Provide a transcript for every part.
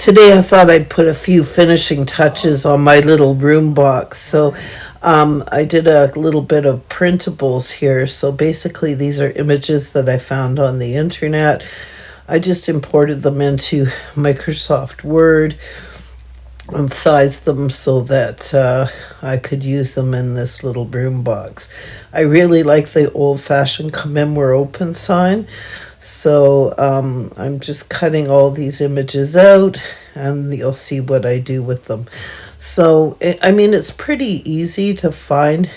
Today I thought I'd put a few finishing touches on my little room box. So I did a little bit of printables here. So basically, these are images that I found on the internet. I just imported them into Microsoft Word and sized them so that I could use them in this little room box. I really like the old-fashioned come in, we're open sign. So I'm just cutting all these images out and you'll see what I do with them. So, I mean, it's pretty easy to find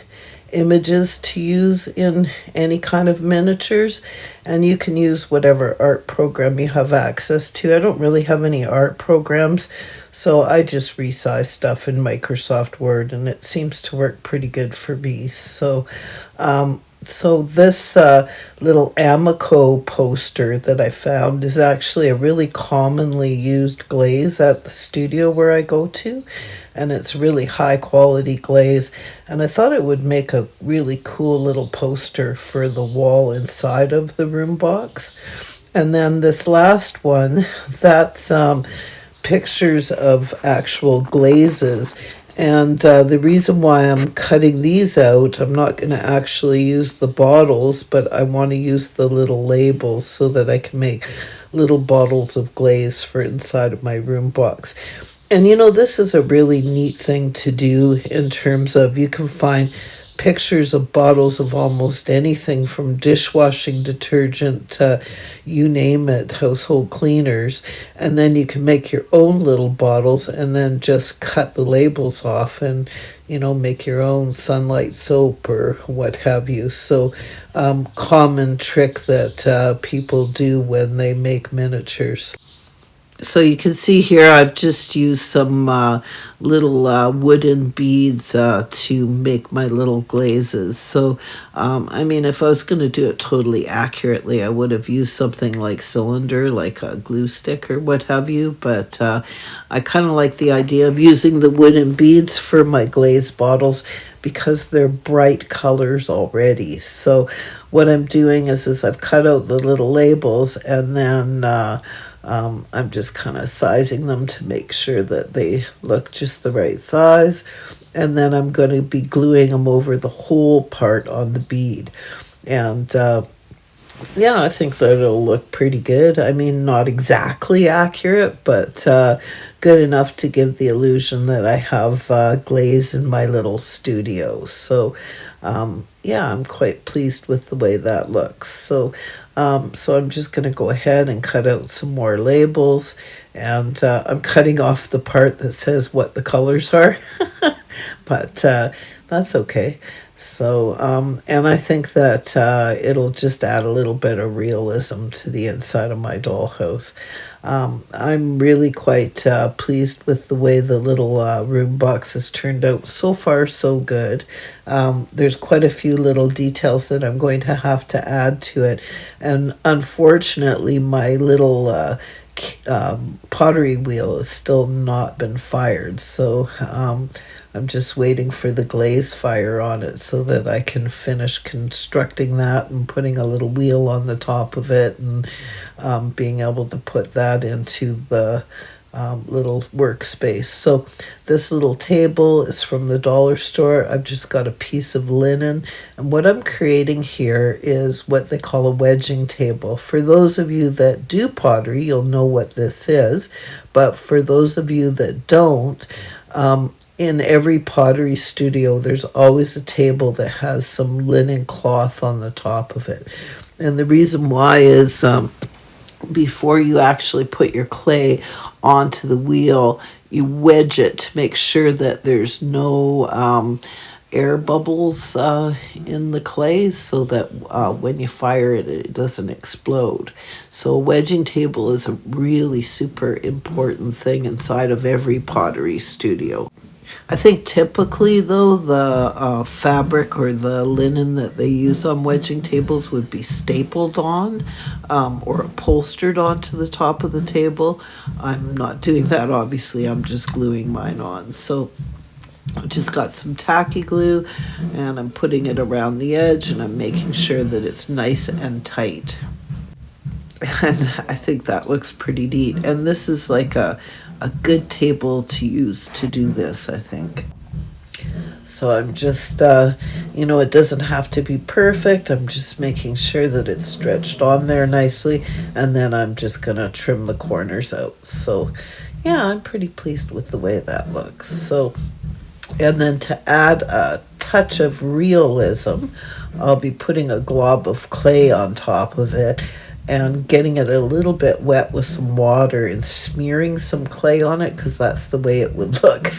images to use in any kind of miniatures, and you can use whatever art program you have access to. I don't really have any art programs, so I just resize stuff in Microsoft Word, and it seems to work pretty good for me. So this little Amico poster that I found is actually a really commonly used glaze at the studio where I go to, and it's really high quality glaze, and I thought it would make a really cool little poster for the wall inside of the room box. And then this last one, that's pictures of actual glazes. And the reason why I'm cutting these out, I'm not going to actually use the bottles, but I want to use the little labels so that I can make little bottles of glaze for inside of my room box. And you know, this is a really neat thing to do in terms of you can find pictures of bottles of almost anything from dishwashing detergent to you name it, household cleaners, and then you can make your own little bottles and then just cut the labels off and make your own sunlight soap or what have you. So common trick that people do when they make miniatures. So you can see here I've just used some little wooden beads to make my little glazes. So, I mean, if I was going to do it totally accurately, I would have used something like cylinder, like a glue stick or what have you. But I kind of like the idea of using the wooden beads for my glaze bottles because they're bright colors already. So what I'm doing is I've cut out the little labels, and then I'm just kind of sizing them to make sure that they look just the right size. And then I'm going to be gluing them over the whole part on the bead. And yeah, I think that it'll look pretty good. I mean, not exactly accurate, but good enough to give the illusion that I have glaze in my little studio. So yeah, I'm quite pleased with the way that looks. So I'm just going to go ahead and cut out some more labels, and I'm cutting off the part that says what the colors are, but that's okay. So, and I think that it'll just add a little bit of realism to the inside of my dollhouse. I'm really quite pleased with the way the little room box has turned out. So far, so good. There's quite a few little details that I'm going to have to add to it. And unfortunately, my little pottery wheel has still not been fired. So I'm just waiting for the glaze fire on it so that I can finish constructing that and putting a little wheel on the top of it, and being able to put that into the little workspace. So this little table is from the dollar store. I've just got a piece of linen, and what I'm creating here is what they call a wedging table. For those of you that do pottery, you'll know what this is, but for those of you that don't, in every pottery studio, there's always a table that has some linen cloth on the top of it. And the reason why is before you actually put your clay onto the wheel, you wedge it to make sure that there's no air bubbles in the clay, so that when you fire it, it doesn't explode. So a wedging table is a really super important thing inside of every pottery studio. I think typically, though, the fabric or the linen that they use on wedging tables would be stapled on or upholstered onto the top of the table. I'm not doing that, obviously. I'm just gluing mine on. So I just got some tacky glue, and I'm putting it around the edge, and I'm making sure that it's nice and tight. And I think that looks pretty neat. And this is like a a good table to use to do this, I think. So I'm just, it doesn't have to be perfect. I'm just making sure that it's stretched on there nicely. And then I'm just going to trim the corners out. So, yeah, I'm pretty pleased with the way that looks. So, and then to add a touch of realism, I'll be putting a glob of clay on top of it and getting it a little bit wet with some water and smearing some clay on it because that's the way it would look.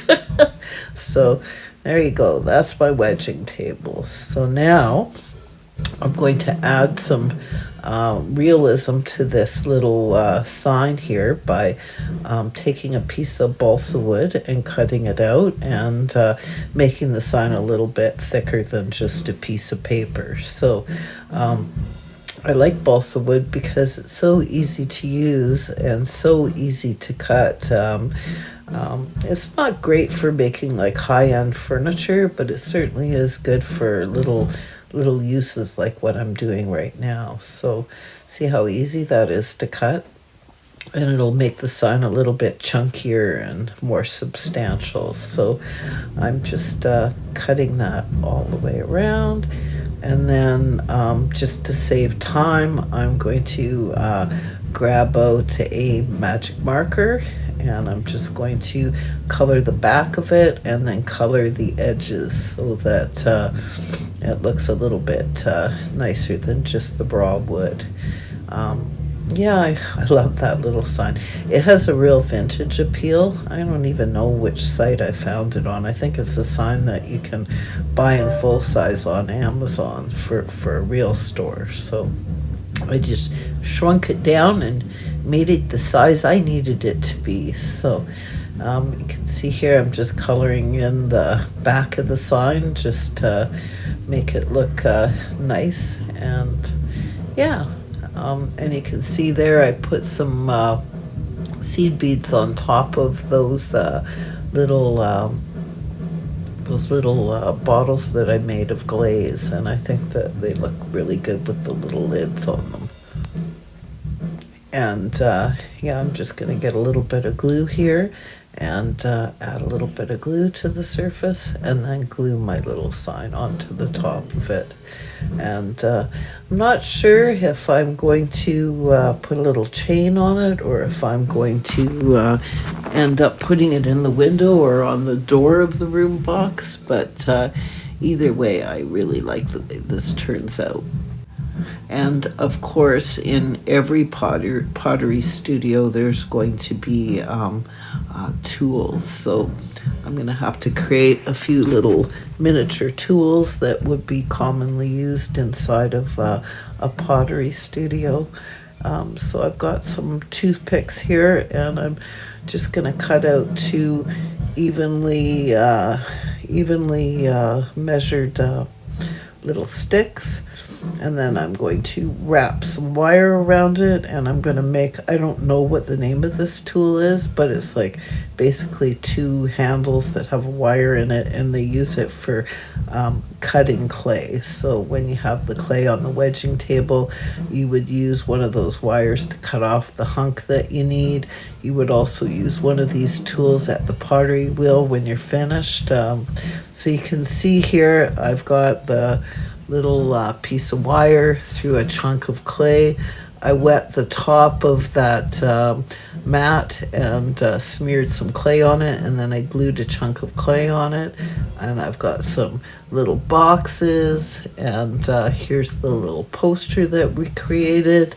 So there you go. That's my wedging table. So now I'm going to add some realism to this little sign here by taking a piece of balsa wood and cutting it out and making the sign a little bit thicker than just a piece of paper. So I like balsa wood because it's so easy to use and so easy to cut. It's not great for making like high-end furniture, but it certainly is good for little uses like what I'm doing right now. So see how easy that is to cut? And it'll make the sign a little bit chunkier and more substantial. So I'm just cutting that all the way around. And then just to save time, I'm going to grab out a magic marker and I'm just going to color the back of it and then color the edges so that it looks a little bit nicer than just the raw wood. I love that little sign. It has a real vintage appeal. I don't even know which site I found it on. I think it's a sign that you can buy in full size on Amazon for a real store. So I just shrunk it down and made it the size I needed it to be. So you can see here I'm just coloring in the back of the sign just to make it look nice. And yeah. And you can see there I put some seed beads on top of those little bottles that I made of glaze, and I think that they look really good with the little lids on them. And I'm just going to get a little bit of glue here and add a little bit of glue to the surface and then glue my little sign onto the top of it. And I'm not sure if I'm going to put a little chain on it or if I'm going to end up putting it in the window or on the door of the room box, but either way I really like the way this turns out. And of course, in every pottery studio, there's going to be tools. So I'm going to have to create a few little miniature tools that would be commonly used inside of a pottery studio. So I've got some toothpicks here, and I'm just going to cut out two evenly measured little sticks. And then I'm going to wrap some wire around it, and I'm going to make, I don't know what the name of this tool is, but it's like basically two handles that have a wire in it, and they use it for cutting clay. So when you have the clay on the wedging table, you would use one of those wires to cut off the hunk that you need. You would also use one of these tools at the pottery wheel when you're finished. So you can see here I've got the little piece of wire through a chunk of clay. I wet the top of that mat and smeared some clay on it, and then I glued a chunk of clay on it. And I've got some little boxes, and here's the little poster that we created.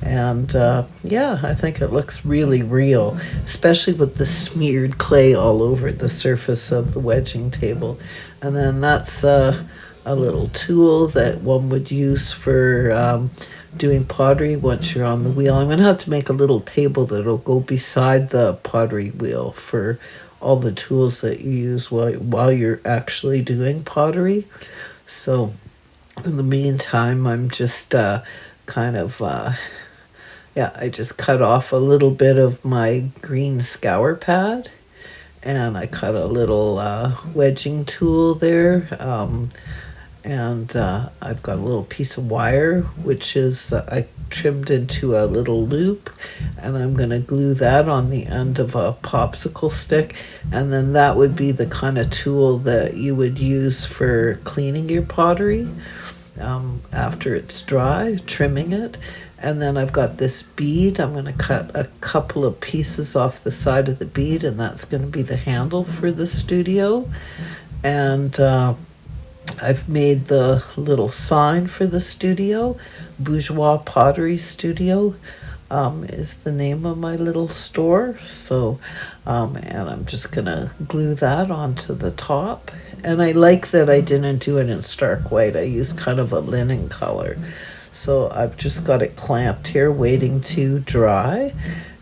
And I think it looks really real, especially with the smeared clay all over the surface of the wedging table. And then that's a little tool that one would use for doing pottery once you're on the wheel. I'm going to have to make a little table that'll go beside the pottery wheel for all the tools that you use while you're actually doing pottery. So in the meantime, I'm just I just cut off a little bit of my green scour pad, and I cut a little wedging tool there. And I've got a little piece of wire, which is I trimmed into a little loop, and I'm going to glue that on the end of a popsicle stick, and then that would be the kind of tool that you would use for cleaning your pottery after it's dry, trimming it. And then I've got this bead. I'm going to cut a couple of pieces off the side of the bead, and that's going to be the handle for the studio. And I've made the little sign for the studio. Bourgeois Pottery Studio is the name of my little store. So, and I'm just going to glue that onto the top. And I like that I didn't do it in stark white. I used kind of a linen color. So I've just got it clamped here, waiting to dry.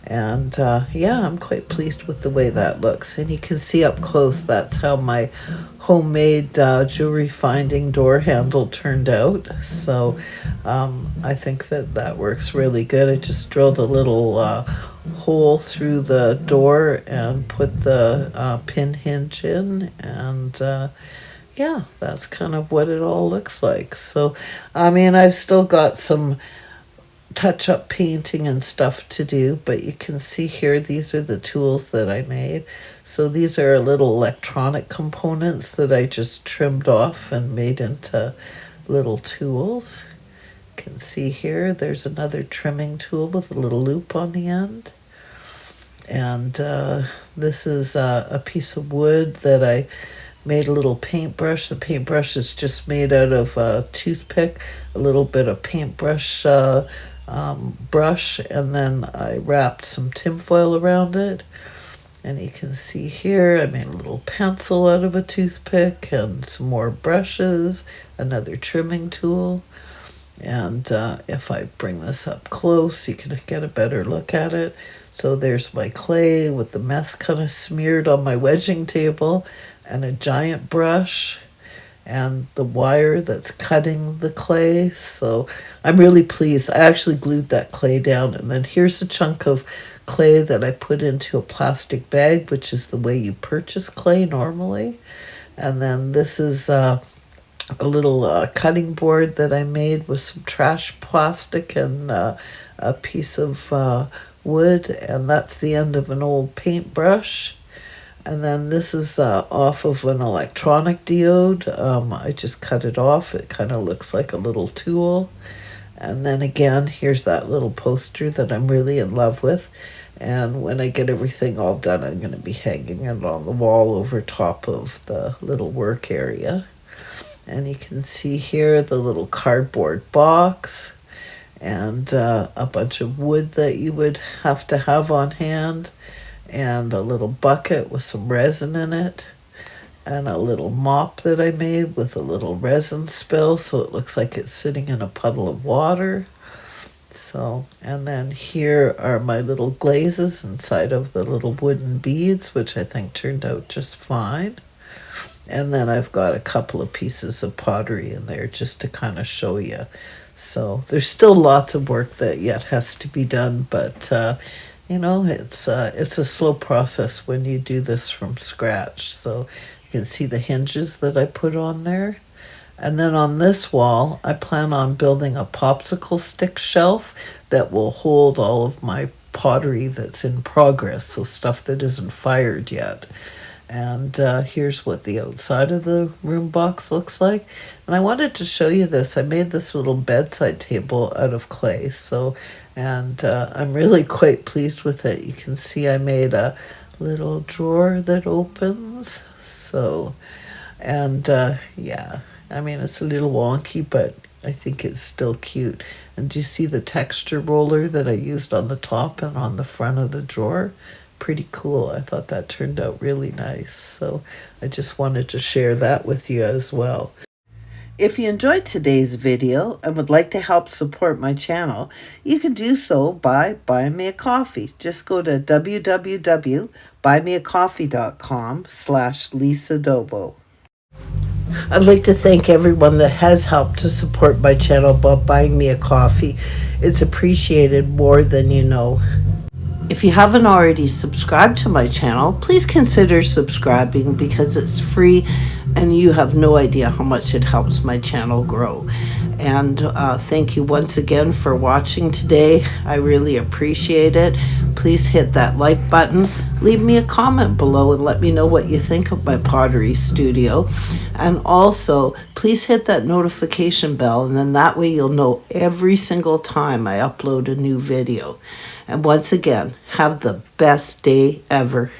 And yeah, I'm quite pleased with the way that looks. And you can see up close, that's how my homemade jewelry finding door handle turned out. So I think that that works really good. I just drilled a little hole through the door and put the pin hinge in, and yeah, that's kind of what it all looks like. So, I mean, I've still got some touch-up painting and stuff to do, but you can see here, these are the tools that I made. So these are little electronic components that I just trimmed off and made into little tools. You can see here, there's another trimming tool with a little loop on the end. And this is a piece of wood that I made a little paintbrush. The paintbrush is just made out of a toothpick, a little bit of paintbrush brush, and then I wrapped some tinfoil around it. And you can see here I made a little pencil out of a toothpick and some more brushes, another trimming tool. And if I bring this up close, you can get a better look at it. So there's my clay with the mess kind of smeared on my wedging table, and a giant brush, and the wire that's cutting the clay. So I'm really pleased. I actually glued that clay down, and then here's a chunk of clay that I put into a plastic bag, which is the way you purchase clay normally. And then this is a little cutting board that I made with some trash plastic and a piece of wood, and that's the end of an old paintbrush. And then this is off of an electronic diode. I just cut it off. It kind of looks like a little tool. And then again, here's that little poster that I'm really in love with. And when I get everything all done, I'm going to be hanging it on the wall over top of the little work area. And you can see here the little cardboard box and a bunch of wood that you would have to have on hand, and a little bucket with some resin in it, and a little mop that I made with a little resin spill so it looks like it's sitting in a puddle of water. So, and then here are my little glazes inside of the little wooden beads, which I think turned out just fine. And then I've got a couple of pieces of pottery in there just to kind of show you. So there's still lots of work that yet has to be done, but you know, it's a slow process when you do this from scratch. So you can see the hinges that I put on there. And then on this wall, I plan on building a popsicle stick shelf that will hold all of my pottery that's in progress, so stuff that isn't fired yet. And here's what the outside of the room box looks like. And I wanted to show you this. I made this little bedside table out of clay. So, and I'm really quite pleased with it. You can see I made a little drawer that opens. So, and yeah, I mean, it's a little wonky, but I think it's still cute. And do you see the texture roller that I used on the top and on the front of the drawer? Pretty cool. I thought that turned out really nice. So I just wanted to share that with you as well. If you enjoyed today's video and would like to help support my channel, you can do so by buying me a coffee. Just go to www.buymeacoffee.com/Lisa I'd like to thank everyone that has helped to support my channel by buying me a coffee. It's appreciated more than you know. If you haven't already subscribed to my channel, please consider subscribing because it's free and you have no idea how much it helps my channel grow. And thank you once again for watching today. I really appreciate it. Please hit that like button. Leave me a comment below and let me know what you think of my pottery studio. And also, please hit that notification bell, and then that way you'll know every single time I upload a new video. And once again, have the best day ever.